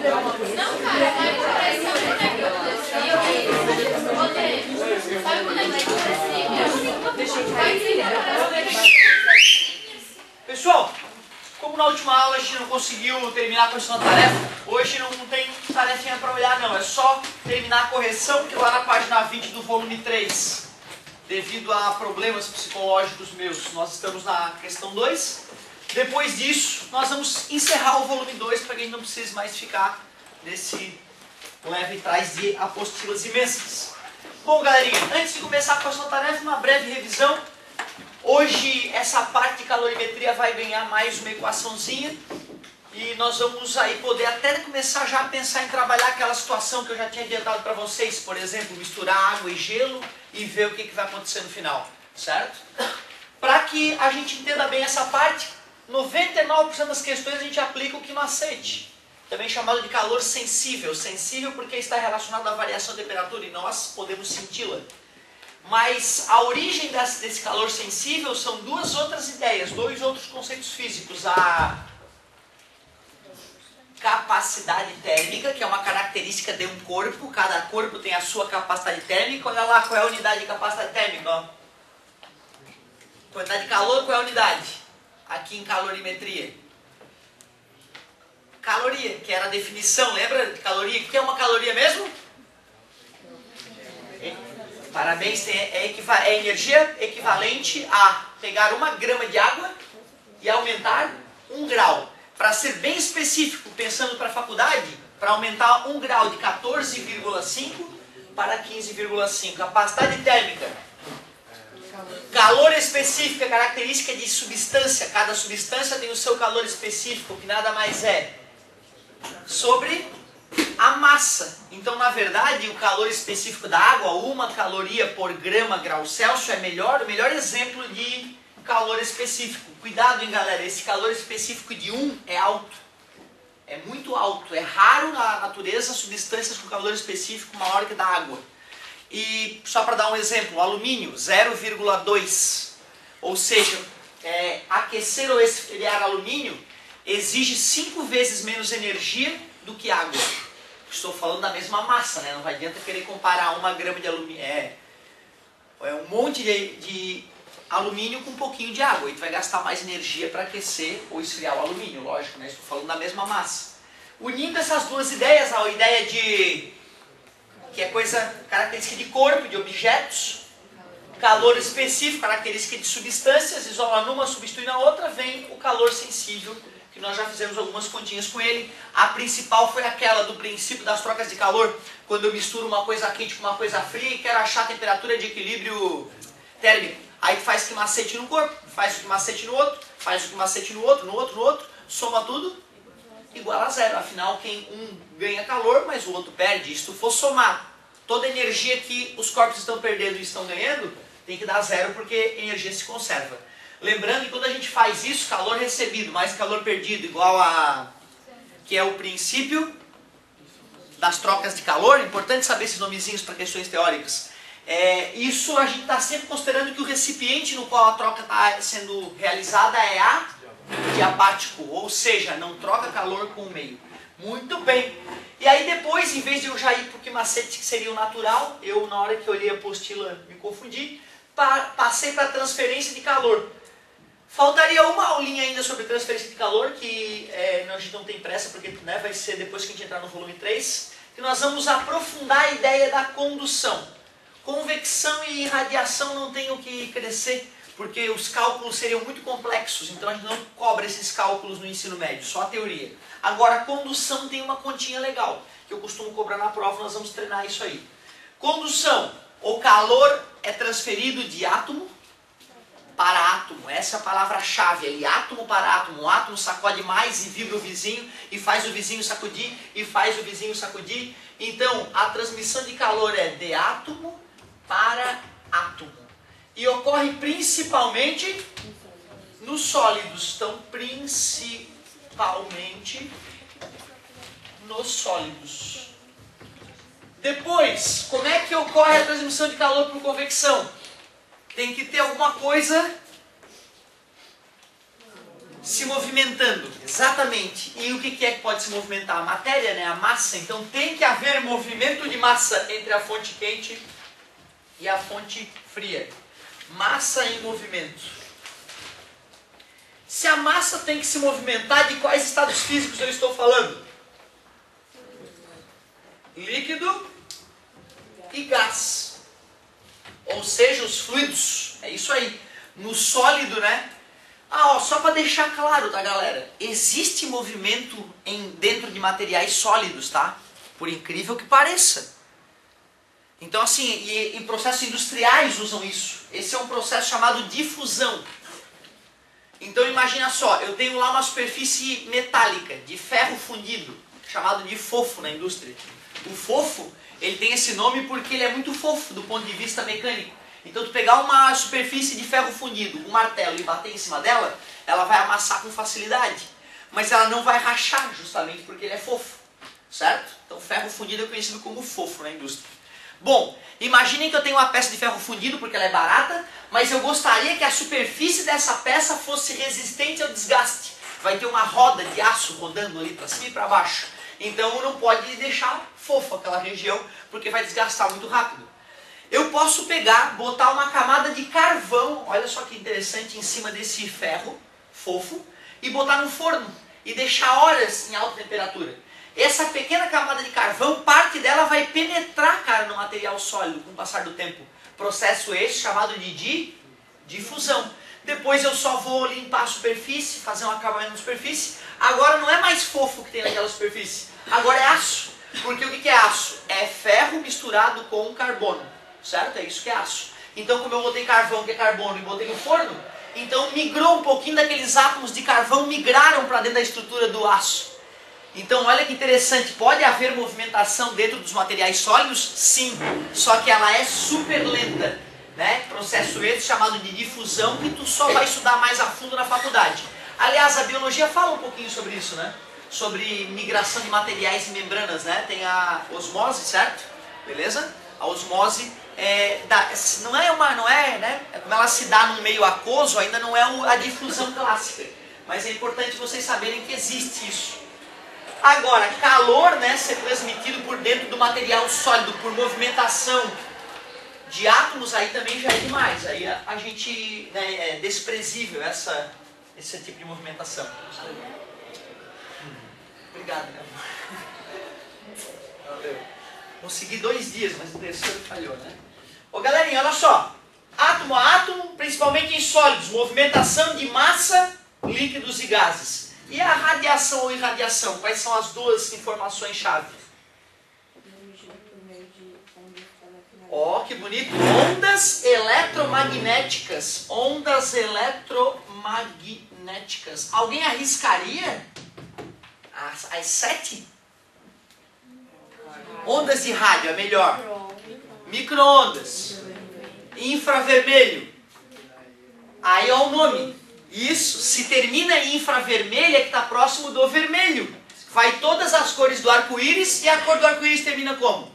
Não, cara, vai correção de sabe quando a gente Pessoal, como na última aula a gente não conseguiu terminar a correção da tarefa, hoje não tem tarefinha para olhar não, é só terminar a correção que lá na página 20 do volume 3, devido a problemas psicológicos meus, nós estamos na questão 2. Depois disso, nós vamos encerrar o volume 2 para que a gente não precise mais ficar nesse leve trás de apostilas imensas. Bom, galerinha, antes de começar a correção da tarefa, uma breve revisão. Hoje essa parte de calorimetria vai ganhar mais uma equaçãozinha e nós vamos aí poder até começar já a pensar em trabalhar aquela situação que eu já tinha adiantado para vocês, por exemplo, misturar água e gelo e ver o que vai acontecer no final, certo? Para que a gente entenda bem essa parte, 99% das questões a gente aplica o quimacete, também chamado de calor sensível. Sensível porque está relacionado à variação de temperatura e nós podemos senti-la. Mas a origem desse calor sensível são duas outras ideias, dois outros conceitos físicos. A capacidade térmica, que é uma característica de um corpo, cada corpo tem a sua capacidade térmica. Olha lá qual é a unidade de capacidade térmica. Ó. Quantidade de calor, qual é a unidade? Aqui em calorimetria. Caloria, que era a definição, lembra de caloria? O que é uma caloria mesmo? Parabéns, é energia equivalente a pegar 1 grama de água e aumentar 1 grau. Para ser bem específico, pensando para a faculdade, para aumentar 1 grau de 14,5 para 15,5. Capacidade térmica. Calor específico é característica de substância. Cada substância tem o seu calor específico, que nada mais é sobre a massa. Então, na verdade, o calor específico da água, 1 caloria por grama grau Celsius, é o melhor exemplo de calor específico. Cuidado, hein, galera, esse calor específico de 1 é alto. É muito alto. É raro na natureza substâncias com calor específico maior que da água. E só para dar um exemplo, o alumínio, 0,2. Ou seja, aquecer ou esfriar alumínio exige 5 vezes menos energia do que água. Estou falando da mesma massa, né? Não adianta querer comparar 1 grama de alumínio. É um monte de alumínio com um pouquinho de água. E tu vai gastar mais energia para aquecer ou esfriar o alumínio, lógico, né? Estou falando da mesma massa. Unindo essas duas ideias, a ideia de que é característica de corpo, de objetos, calor específico, característica de substâncias, isola numa, substitui na outra, vem o calor sensível, que nós já fizemos algumas continhas com ele. A principal foi aquela do princípio das trocas de calor, quando eu misturo uma coisa quente com uma coisa fria e quero achar a temperatura de equilíbrio térmico. Aí tu faz quimacete num corpo, faz o quimacete no outro, faz o quimacete no outro, soma tudo, igual a zero. Afinal, um ganha calor, mas o outro perde. Se tu for somar toda a energia que os corpos estão perdendo e estão ganhando, tem que dar zero porque a energia se conserva. Lembrando que quando a gente faz isso, calor recebido mais calor perdido igual a... que é o princípio das trocas de calor. Importante saber esses nomezinhos para questões teóricas. Isso a gente está sempre considerando que o recipiente no qual a troca está sendo realizada é adiabático, ou seja, não troca calor com o meio. Muito bem. E aí depois, em vez de eu já ir para o quimacete, que seria o natural, eu na hora que olhei a apostila me confundi, passei para a transferência de calor. Faltaria uma aulinha ainda sobre transferência de calor, que a gente não tem pressa, porque vai ser depois que a gente entrar no volume 3, que nós vamos aprofundar a ideia da condução. Convecção e radiação não tem o que crescer, porque os cálculos seriam muito complexos, então a gente não cobra esses cálculos no ensino médio, só a teoria. Agora, a condução tem uma continha legal, que eu costumo cobrar na prova, nós vamos treinar isso aí. Condução, o calor é transferido de átomo para átomo, essa é a palavra-chave, ali, átomo para átomo. O átomo sacode mais e vibra o vizinho, e faz o vizinho sacudir, e faz o vizinho sacudir. Então, a transmissão de calor é de átomo para átomo. E ocorre principalmente nos sólidos. Então, principalmente nos sólidos. Depois, como é que ocorre a transmissão de calor por convecção? Tem que ter alguma coisa se movimentando. Exatamente. E o que é que pode se movimentar? A matéria, né? A massa. Então tem que haver movimento de massa entre a fonte quente e a fonte fria. Massa em movimento. Se a massa tem que se movimentar, de quais estados físicos eu estou falando? Líquido e gás. Ou seja, os fluidos. É isso aí. No sólido, né? Só para deixar claro, tá, galera? Existe movimento dentro de materiais sólidos, tá? Por incrível que pareça. Então, assim, e em processos industriais usam isso. Esse é um processo chamado difusão. Então, imagina só, eu tenho lá uma superfície metálica, de ferro fundido, chamado de fofo na indústria. O fofo, ele tem esse nome porque ele é muito fofo do ponto de vista mecânico. Então, tu pegar uma superfície de ferro fundido, um martelo e bater em cima dela, ela vai amassar com facilidade. Mas ela não vai rachar, justamente porque ele é fofo. Certo? Então, ferro fundido é conhecido como fofo na indústria. Bom, imaginem que eu tenho uma peça de ferro fundido porque ela é barata, mas eu gostaria que a superfície dessa peça fosse resistente ao desgaste. Vai ter uma roda de aço rodando ali para cima e para baixo. Então, não pode deixar fofo aquela região, porque vai desgastar muito rápido. Eu posso pegar, botar uma camada de carvão, olha só que interessante, em cima desse ferro fofo, e botar no forno, e deixar horas em alta temperatura. Essa pequena camada de carvão, parte dela vai penetrar, cara, no material sólido com o passar do tempo. Processo esse chamado de difusão. Depois eu só vou limpar a superfície, fazer um acabamento na superfície. Agora não é mais fofo que tem naquela superfície, agora é aço. Porque o que é aço? É ferro misturado com carbono. Certo? É isso que é aço. Então, como eu botei carvão, que é carbono, e botei no forno, então migrou um pouquinho daqueles átomos de carvão, migraram para dentro da estrutura do aço. Então, olha que interessante, pode haver movimentação dentro dos materiais sólidos? Sim, só que ela é super lenta, né? Processo esse chamado de difusão, que tu só vai estudar mais a fundo na faculdade. Aliás, a biologia fala um pouquinho sobre isso, né? Sobre migração de materiais e membranas, né? Tem a osmose, certo? Beleza? A osmose como ela se dá num meio aquoso, ainda não é a difusão clássica. Mas é importante vocês saberem que existe isso. Agora, calor, né, ser transmitido por dentro do material sólido por movimentação de átomos, aí também já é demais. Aí a gente, né, é desprezível esse tipo de movimentação. Obrigado, meu amor. Valeu. Consegui 2 dias, mas o terceiro falhou, né? Ô galerinha, olha só. Átomo a átomo, principalmente em sólidos, movimentação de massa, líquidos e gases. E a radiação ou irradiação? Quais são as duas informações-chave? Ó, que bonito. Ondas eletromagnéticas. Ondas eletromagnéticas. Alguém arriscaria? As 7? Ondas de rádio é melhor. Micro-ondas. Infravermelho. Aí ó o nome. Isso, se termina em infravermelho é que está próximo do vermelho. Vai todas as cores do arco-íris e a cor do arco-íris termina como?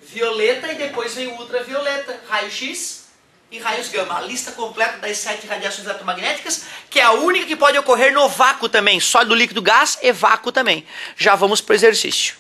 Violeta e depois vem o ultravioleta. Raio-X e raios gama. A lista completa das 7 radiações eletromagnéticas, que é a única que pode ocorrer no vácuo também. Sólido, líquido, gás e vácuo também. Já vamos para o exercício.